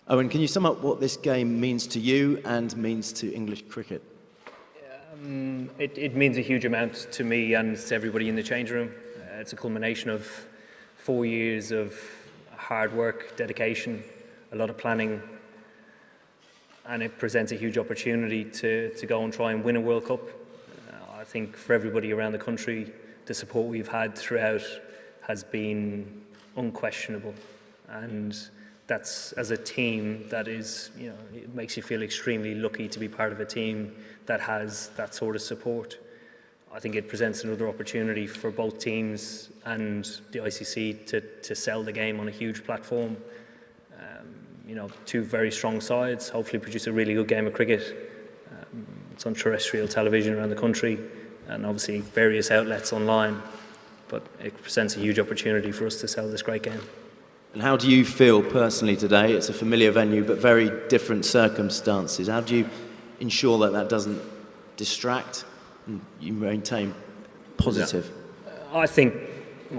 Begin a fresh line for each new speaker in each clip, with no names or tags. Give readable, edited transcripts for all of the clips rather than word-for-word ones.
Eoin, can you sum up what this game means to you and means to English cricket?
It means a huge amount to me and to everybody in the change room. It's a culmination of 4 years of hard work, dedication, a lot of planning, and it presents a huge opportunity to go and try and win a World Cup. I think for everybody around the country, the support we've had throughout has been unquestionable, and that's, as a team, that is, it makes you feel extremely lucky to be part of a team that has that sort of support. I think it presents another opportunity for both teams and the ICC to sell the game on a huge platform. Two very strong sides, hopefully produce a really good game of cricket. It's on terrestrial television around the country and obviously various outlets online, but it presents a huge opportunity for us to sell this great game.
And how do you feel personally today? It's a familiar venue, but very different circumstances. How do you ensure that that doesn't distract and you maintain positive?
I think,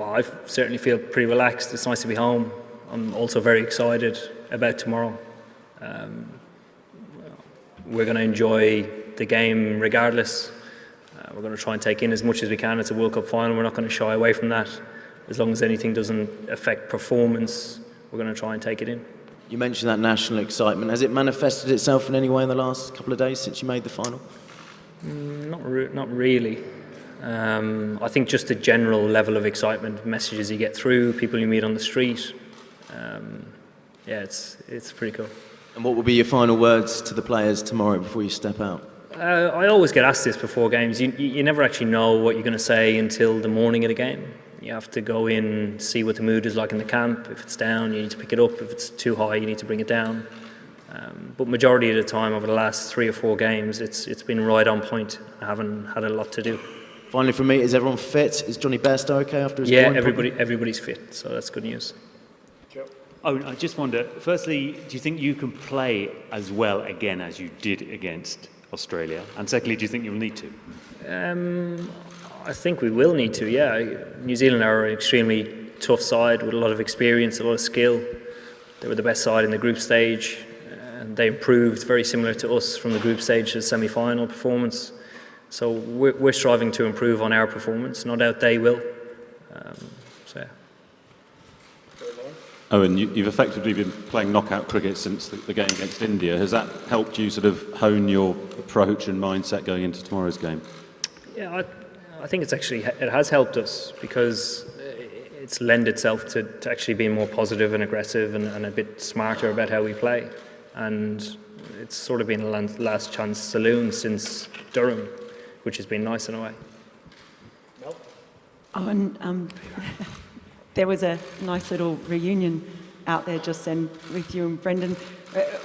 I certainly feel pretty relaxed. It's nice to be home. I'm also very excited about tomorrow. We're going to enjoy the game regardless. We're going to try and take in as much as we can. It's a World Cup final. We're not going to shy away from that. As long as anything doesn't affect performance, we're going to try and take it in.
You mentioned that national excitement. Has it manifested itself in any way in the last couple of days since you made the final?
Not really. I think just the general level of excitement, messages you get through, people you meet on the street. It's pretty cool.
And what will be your final words to the players tomorrow before you step out?
I always get asked this before games. You never actually know what you're going to say until the morning of the game. You have to go in, see what the mood is like in the camp. If it's down, you need to pick it up. If it's too high, you need to bring it down. But majority of the time over the last 3 or 4 games, it's been right on point. I haven't had a lot to do.
Finally from me, is everyone fit? Is Johnny Bairstow okay after his
Yeah, everybody's fit, so that's good news.
Oh, I just wonder, firstly, do you think you can play as well again as you did against Australia? And secondly, do you think you'll need to?
I think we will need to, yeah. New Zealand are an extremely tough side with a lot of experience, a lot of skill. They were the best side in the group stage, and they improved very similar to us from the group stage to the semi-final performance. So we're striving to improve on our performance. No doubt they will.
Eoin, you've effectively been playing knockout cricket since the game against India. Has that helped you sort of hone your approach and mindset going into tomorrow's game?
Yeah, I think it has helped us because it's lent itself to actually being more positive and aggressive and a bit smarter about how we play. And it's sort of been a last chance saloon since Durham, which has been nice in a way.
Oh, and there was a nice little reunion out there just then with you and Brendan.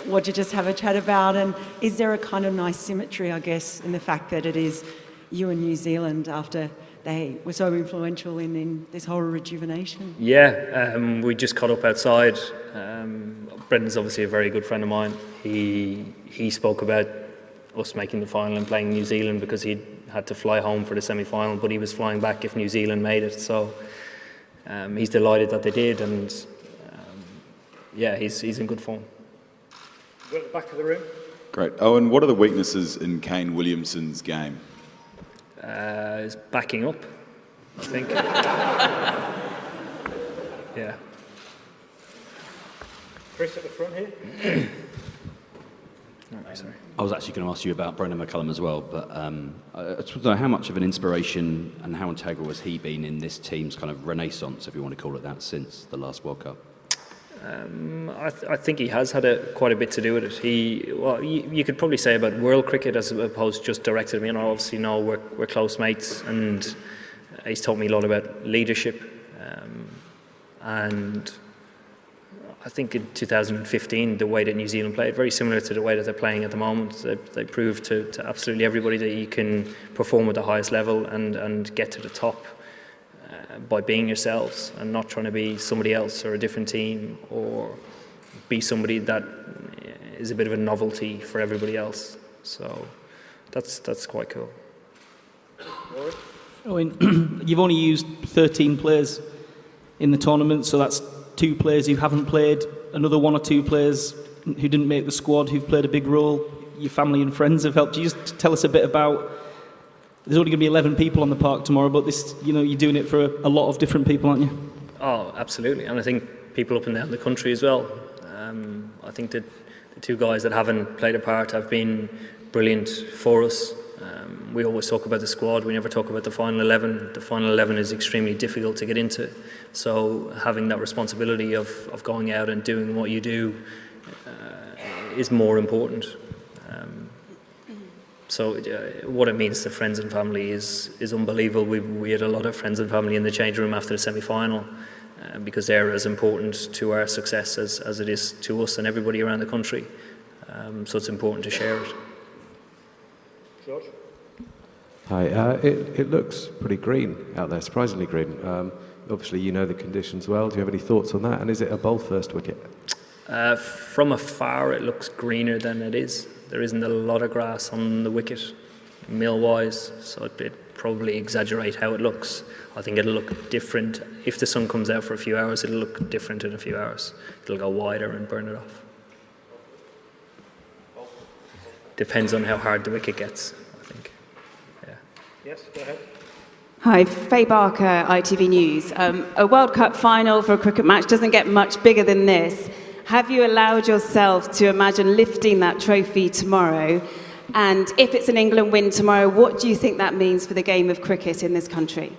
What did you just have a chat about? And is there a kind of nice symmetry, I guess, in the fact that it is you and New Zealand after they were so influential in this whole rejuvenation?
Yeah, we just caught up outside. Brendan's obviously a very good friend of mine. He spoke about us making the final and playing New Zealand because he had to fly home for the semi-final, but he was flying back if New Zealand made it. So he's delighted that they did, and he's in good form.
We're at the back of the room.
Great. Eoin, what are the weaknesses in Kane Williamson's game?
Is backing up, I think. Yeah.
Chris at the front here.
Sorry.
I was actually going to ask you about Brendan McCullum as well, but I just want to know how much of an inspiration and how integral has he been in this team's kind of renaissance, if you want to call it that, since the last World Cup?
I think he has had quite a bit to do with it. You could probably say about world cricket as opposed to just directed me. Obviously, we're close mates, and he's taught me a lot about leadership. And I think in 2015, the way that New Zealand played, very similar to the way that they're playing at the moment. They proved to absolutely everybody that you can perform at the highest level and get to the top by being yourselves and not trying to be somebody else or a different team or be somebody that is a bit of a novelty for everybody else. So that's quite cool.
You've only used 13 players in the tournament, so that's 2 players who haven't played another one or two players who didn't make the squad who've played a big role. Your family and friends have helped. You just tell us a bit about. There's only going to be 11 people on the park tomorrow, but this, you're doing it for a lot of different people, aren't you?
Oh, absolutely, and I think people up and down the country as well. I think that the two guys that haven't played a part have been brilliant for us. We always talk about the squad, we never talk about the final 11. The final 11 is extremely difficult to get into, so having that responsibility of going out and doing what you do is more important. So what it means to friends and family is unbelievable. We had a lot of friends and family in the change room after the semi-final because they're as important to our success as it is to us and everybody around the country. So it's important to share it.
George?
Hi, it looks pretty green out there, surprisingly green. Obviously you know the conditions well. Do you have any thoughts on that? And is it a bowl first wicket?
From afar it looks greener than it is. There isn't a lot of grass on the wicket, mill-wise, so it probably exaggerate how it looks. I think it'll look different. If the sun comes out for a few hours, it'll look different in a few hours. It'll go wider and burn it off. Depends on how hard the wicket gets, I think. Yeah.
Yes, go ahead.
Hi, Faye Barker, ITV News. A World Cup final for a cricket match doesn't get much bigger than this. Have you allowed yourself to imagine lifting that trophy tomorrow? And if it's an England win tomorrow, what do you think that means for the game of cricket in this country?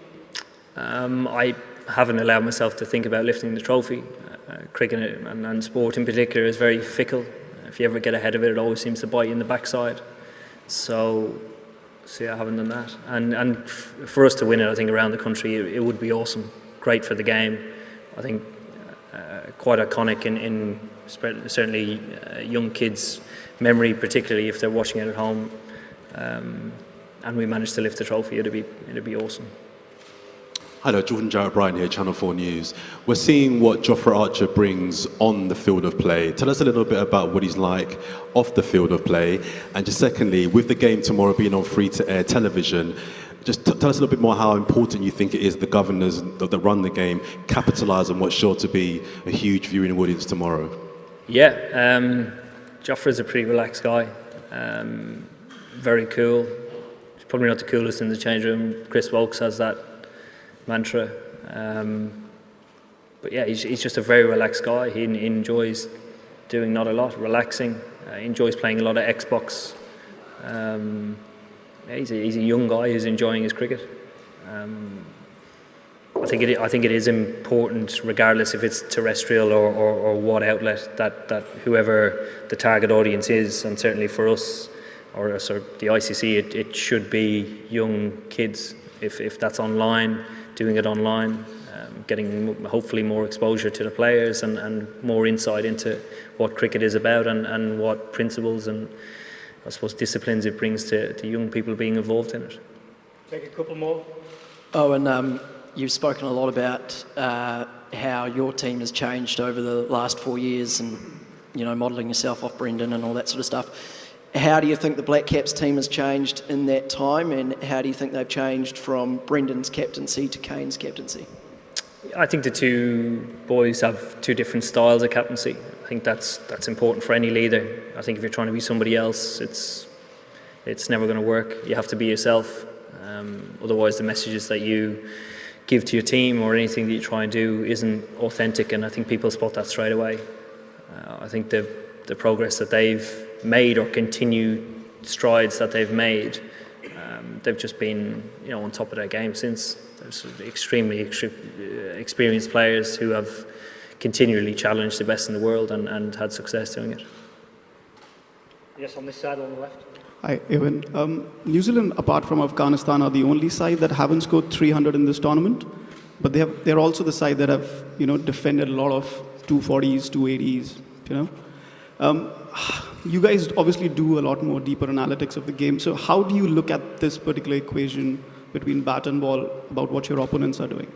I haven't allowed myself to think about lifting the trophy. Cricket and sport in particular is very fickle. If you ever get ahead of it, it always seems to bite you in the backside. So I haven't done that. And for us to win it, I think around the country, it would be awesome. Great for the game. I think quite iconic in certainly young kids' memory, particularly if they're watching it at home. And we managed to lift the trophy. It'd be awesome.
Hello, Jordan Jarrett Bryan here, Channel 4 News. We're seeing what Jofra Archer brings on the field of play. Tell us a little bit about what he's like off the field of play. And just secondly, with the game tomorrow being on free-to-air television, just tell us a little bit more how important you think it is the governors that run the game capitalise on what's sure to be a huge viewing audience tomorrow.
Yeah, Jofra's a pretty relaxed guy. Very cool. He's probably not the coolest in the change room. Chris Wokes has that mantra, but yeah, he's just a very relaxed guy. He enjoys doing not a lot, relaxing. He enjoys playing a lot of Xbox. Yeah, he's a young guy who's enjoying his cricket. I think it is important, regardless if it's terrestrial or what outlet, that whoever the target audience is, and certainly for us or the ICC, it should be young kids. If that's online, doing it online, getting hopefully more exposure to the players and more insight into what cricket is about and what principles and I suppose disciplines it brings to young people being involved in it.
Take a couple more.
Oh, and you've spoken a lot about how your team has changed over the last 4 years and, modelling yourself off Brendan and all that sort of stuff. How do you think the Black Caps team has changed in that time, and how do you think they've changed from Brendan's captaincy to Kane's captaincy?
I think the two boys have two different styles of captaincy. I think that's important for any leader. I think if you're trying to be somebody else, it's never going to work. You have to be yourself. Otherwise, the messages that you give to your team or anything that you try and do isn't authentic, and I think people spot that straight away. I think the progress that they've made or continued strides that they've made, they've just been on top of their game since. There's extremely experienced players who have continually challenged the best in the world and had success doing it.
Yes, on this side on the left.
Hi, Eoin. New Zealand, apart from Afghanistan, are the only side that haven't scored 300 in this tournament, but they're also the side that have defended a lot of 240s, 280s. You guys obviously do a lot more deeper analytics of the game. So how do you look at this particular equation between bat and ball about what your opponents are doing?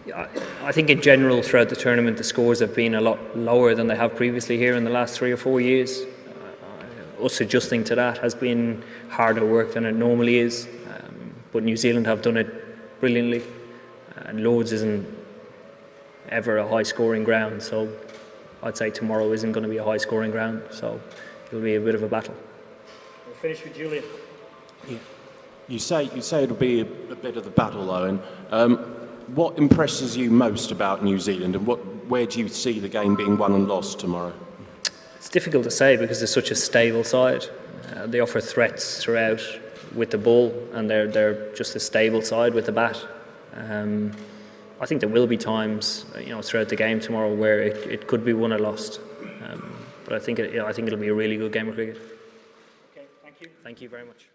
Yeah, I think in general throughout the tournament the scores have been a lot lower than they have previously here in the last 3 or 4 years. Us adjusting to that has been harder work than it normally is. But New Zealand have done it brilliantly. And Lords isn't ever a high scoring ground, so I'd say tomorrow isn't going to be a high-scoring ground, so it'll be a bit of a battle.
We'll finish with Julian.
You say it'll be a bit of the battle, Eoin. What impresses you most about New Zealand, and where do you see the game being won and lost tomorrow?
It's difficult to say because they're such a stable side. They offer threats throughout with the ball, and they're just a stable side with the bat. I think there will be times, throughout the game tomorrow where it could be won or lost. But I think it'll be a really good game of cricket.
Okay, thank you.
Thank you very much.